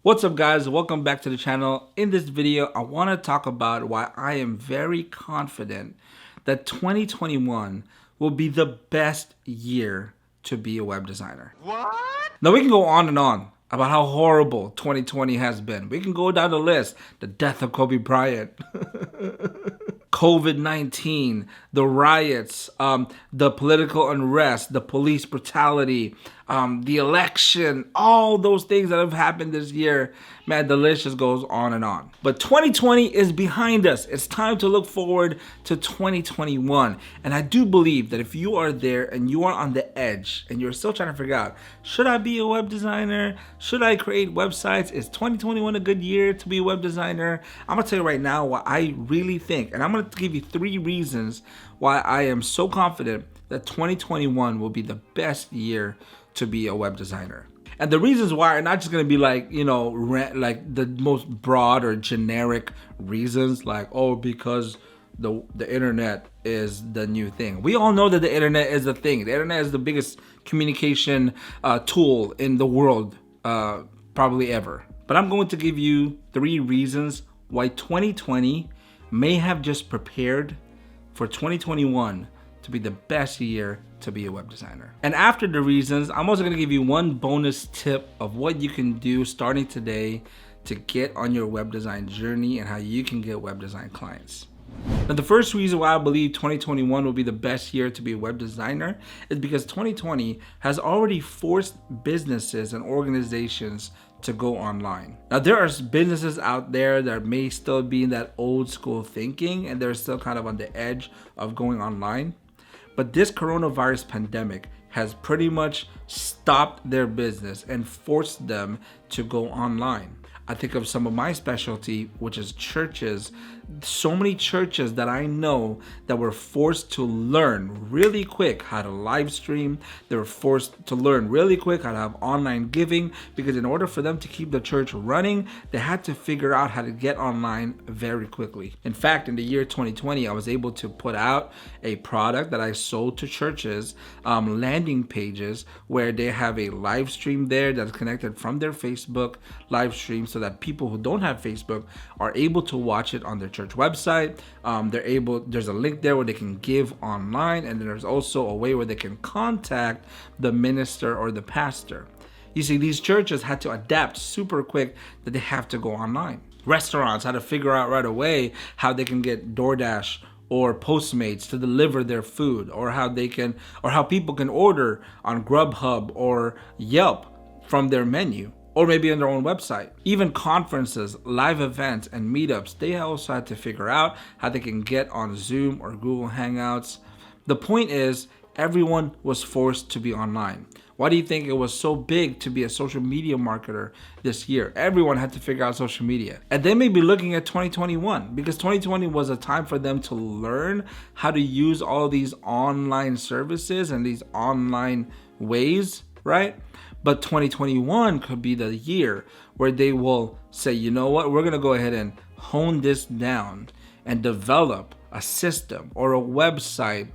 What's up guys, welcome back to the channel. In this video, I want to talk about why I am very confident that 2021 will be the best year to be a web designer. What? Now we can go on and on about how horrible 2020 has been. We can go down the list, the death of Kobe Bryant, COVID-19, the riots, the political unrest, the police brutality, the election, all those things that have happened this year. Man, the list just goes on and on. But 2020 is behind us. It's time to look forward to 2021. And I do believe that if you are there and you are on the edge and you're still trying to figure out, should I be a web designer? Should I create websites? Is 2021 a good year to be a web designer? I'm gonna tell you right now what I really think. And I'm gonna give you 3 reasons why I am so confident that 2021 will be the best year to be a web designer. And the reasons why are not just going to be like, like the most broad or generic reasons like, oh, because the internet is the new thing. We all know that the internet is the thing. The internet is the biggest communication tool in the world, probably ever. But I'm going to give you 3 reasons why 2020 may have just prepared for 2021 to be the best year to be a web designer. And after the reasons, I'm also gonna give you 1 bonus tip of what you can do starting today to get on your web design journey and how you can get web design clients. Now, the first reason why I believe 2021 will be the best year to be a web designer is because 2020 has already forced businesses and organizations to go online. Now, there are businesses out there that may still be in that old school thinking and they're still kind of on the edge of going online. But this coronavirus pandemic has pretty much stopped their business and forced them to go online. I think of some of my specialty, which is churches. So many churches that I know that were forced to learn really quick how to live stream. They were forced to learn really quick how to have online giving, because in order for them to keep the church running, they had to figure out how to get online very quickly. In fact, in the year 2020, I was able to put out a product that I sold to churches, landing pages where they have a live stream there that's connected from their Facebook live stream, so that people who don't have Facebook are able to watch it on their church website. There's a link there where they can give online, and then there's also a way where they can contact the minister or the pastor. You see, these churches had to adapt super quick that they have to go online. Restaurants had to figure out right away how they can get DoorDash or Postmates to deliver their food, or how people can order on Grubhub or Yelp from their menu, or maybe on their own website. Even conferences, live events, and meetups, they also had to figure out how they can get on Zoom or Google Hangouts. The point is, everyone was forced to be online. Why do you think it was so big to be a social media marketer this year? Everyone had to figure out social media. And they may be looking at 2021, because 2020 was a time for them to learn how to use all these online services and these online ways, right? But 2021 could be the year where they will say, you know what, we're gonna go ahead and hone this down and develop a system or a website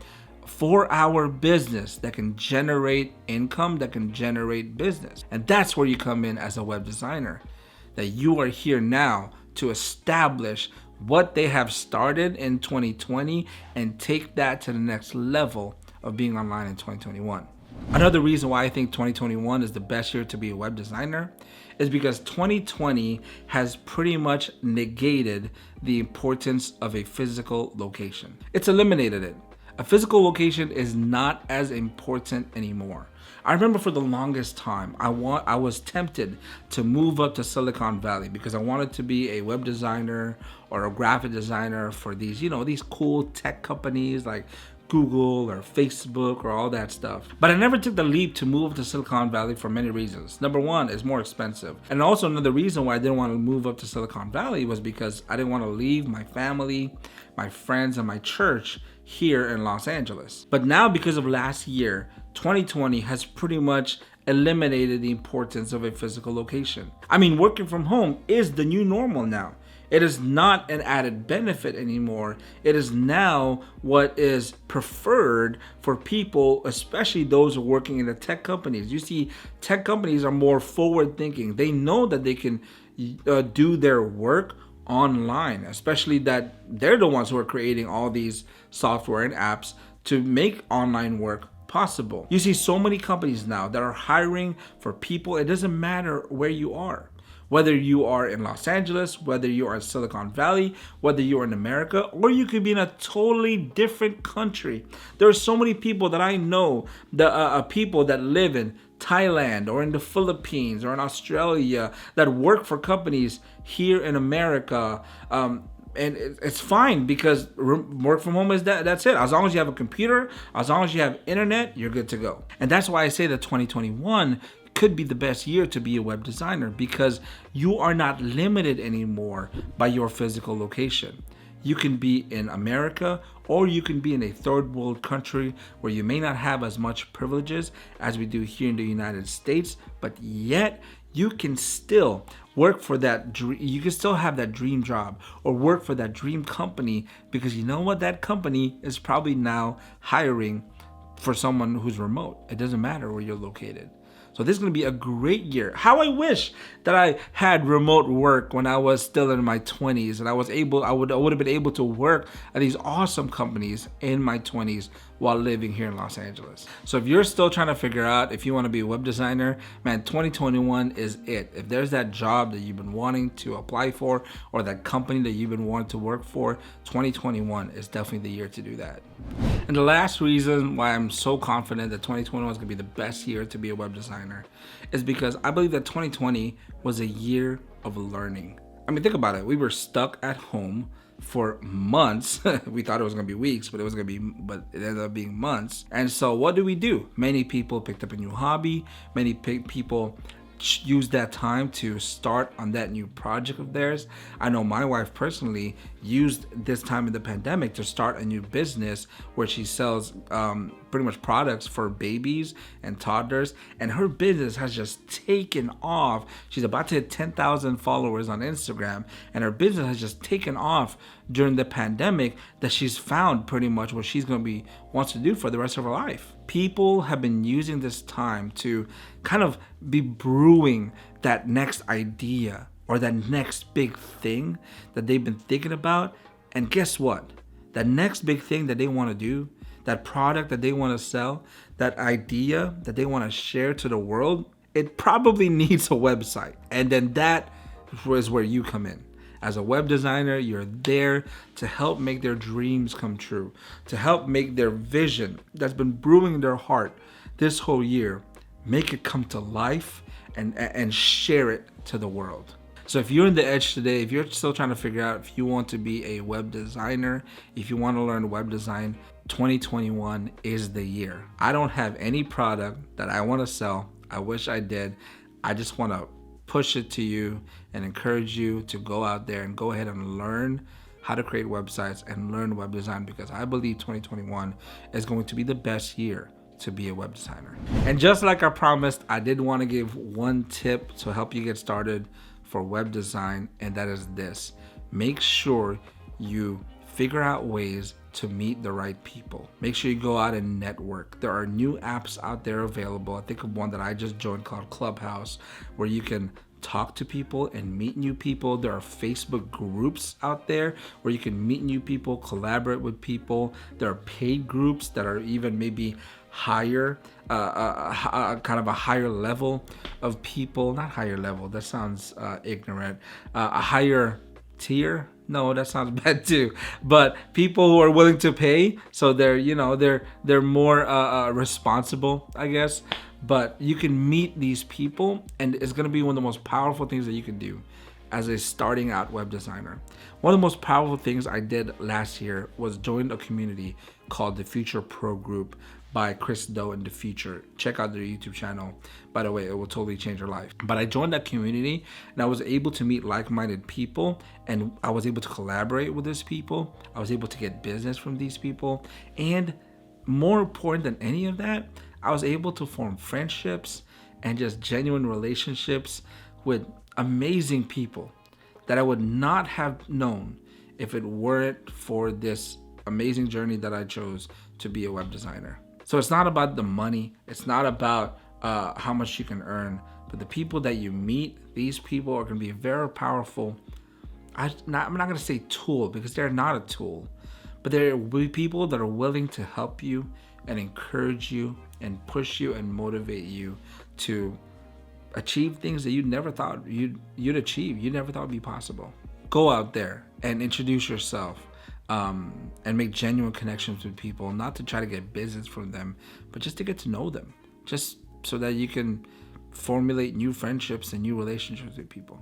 for our business that can generate income, that can generate business. And that's where you come in as a web designer, that you are here now to establish what they have started in 2020 and take that to the next level of being online in 2021. Another reason why I think 2021 is the best year to be a web designer is because 2020 has pretty much negated the importance of a physical location. It's eliminated it. A physical location is not as important anymore. I remember for the longest time, I was tempted to move up to Silicon Valley because I wanted to be a web designer or a graphic designer for these, these cool tech companies like Google or Facebook or all that stuff. But I never took the leap to move to Silicon Valley for many reasons. Number one, it's more expensive. And also another reason why I didn't want to move up to Silicon Valley was because I didn't want to leave my family, my friends, and my church here in Los Angeles. But now, because of last year, 2020 has pretty much eliminated the importance of a physical location. I mean, working from home is the new normal now. It is not an added benefit anymore. It is now what is preferred for people, especially those who are working in the tech companies. You see, tech companies are more forward thinking. They know that they can do their work online, especially that they're the ones who are creating all these software and apps to make online work possible. You see so many companies now that are hiring for people. It doesn't matter where you are. Whether you are in Los Angeles, whether you are in Silicon Valley, whether you are in America, or you could be in a totally different country. There are so many people that I know, the people that live in Thailand or in the Philippines or in Australia that work for companies here in America. And it's fine because work from home is that's it. As long as you have a computer, as long as you have internet, you're good to go. And that's why I say that 2021 could be the best year to be a web designer, because you are not limited anymore by your physical location. You can be in America, or you can be in a third world country where you may not have as much privileges as we do here in the United States, but yet you can still work for that dream. You can still have that dream job or work for that dream company, because you know what? That company is probably now hiring for someone who's remote. It doesn't matter where you're located. So this is going to be a great year. How I wish that I had remote work when I was still in my 20s, and I would have been able to work at these awesome companies in my 20s while living here in Los Angeles. So if you're still trying to figure out if you want to be a web designer, man, 2021 is it. If there's that job that you've been wanting to apply for, or that company that you've been wanting to work for, 2021 is definitely the year to do that. And the last reason why I'm so confident that 2021 is going to be the best year to be a web designer is because I believe that 2020 was a year of learning. I mean, think about it. We were stuck at home for months. We thought it was going to be weeks, but it ended up being months. And so what do? Many people picked up a new hobby. Many people use that time to start on that new project of theirs. I know my wife personally used this time in the pandemic to start a new business where she sells pretty much products for babies and toddlers, and her business has just taken off. She's about to hit 10,000 followers on Instagram, and her business has just taken off during the pandemic, that she's found pretty much what she's going to be wants to do for the rest of her life. People have been using this time to kind of be brewing that next idea or that next big thing that they've been thinking about. And guess what? That next big thing that they want to do, that product that they want to sell, that idea that they want to share to the world, it probably needs a website. And then that is where you come in. As a web designer, you're there to help make their dreams come true, to help make their vision that's been brewing in their heart this whole year, make it come to life and share it to the world. So if you're in the edge today, if you're still trying to figure out if you want to be a web designer, if you want to learn web design, 2021 is the year. I don't have any product that I want to sell. I wish I did. I just want to push it to you and encourage you to go out there and go ahead and learn how to create websites and learn web design, because I believe 2021 is going to be the best year to be a web designer. And just like I promised, I did want to give one tip to help you get started for web design, and that is this: make sure you figure out ways to meet the right people. Make sure you go out and network. There are new apps out there available. I think of one that I just joined called Clubhouse, where you can talk to people and meet new people. There are Facebook groups out there where you can meet new people, collaborate with people. There are paid groups that are even maybe higher, kind of a higher level of people. Not higher level, that sounds ignorant. A higher tier. No, that sounds bad too. But people who are willing to pay, so they're more responsible, I guess. But you can meet these people, and it's gonna be one of the most powerful things that you can do as a starting out web designer. One of the most powerful things I did last year was join a community called the Future Pro Group by Chris Doe in the Future. Check out their YouTube channel. By the way, it will totally change your life. But I joined that community, and I was able to meet like-minded people, and I was able to collaborate with these people. I was able to get business from these people. And more important than any of that, I was able to form friendships and just genuine relationships with amazing people. that I would not have known if it weren't for this amazing journey that I chose to be a web designer. So it's not about the money. It's not about how much you can earn, but the people that you meet, these people are going to be very powerful. I'm not going to say tool, because they're not a tool, but there will be people that are willing to help you and encourage you and push you and motivate you to achieve things that you never thought you'd achieve, you never thought would be possible. Go out there and introduce yourself, and make genuine connections with people, not to try to get business from them, but just to get to know them, just so that you can formulate new friendships and new relationships with people.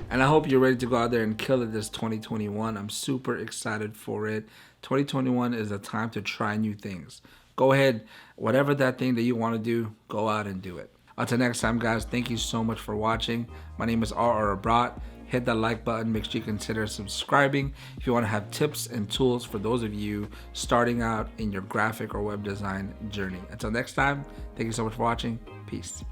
And I hope you're ready to go out there and kill it this 2021. I'm super excited for it. 2021 is a time to try new things. Go ahead, whatever that thing that you want to do, go out and do it. Until next time, guys, thank you so much for watching. My name is Abrot. Hit that like button. Make sure you consider subscribing if you want to have tips and tools for those of you starting out in your graphic or web design journey. Until next time, thank you so much for watching. Peace.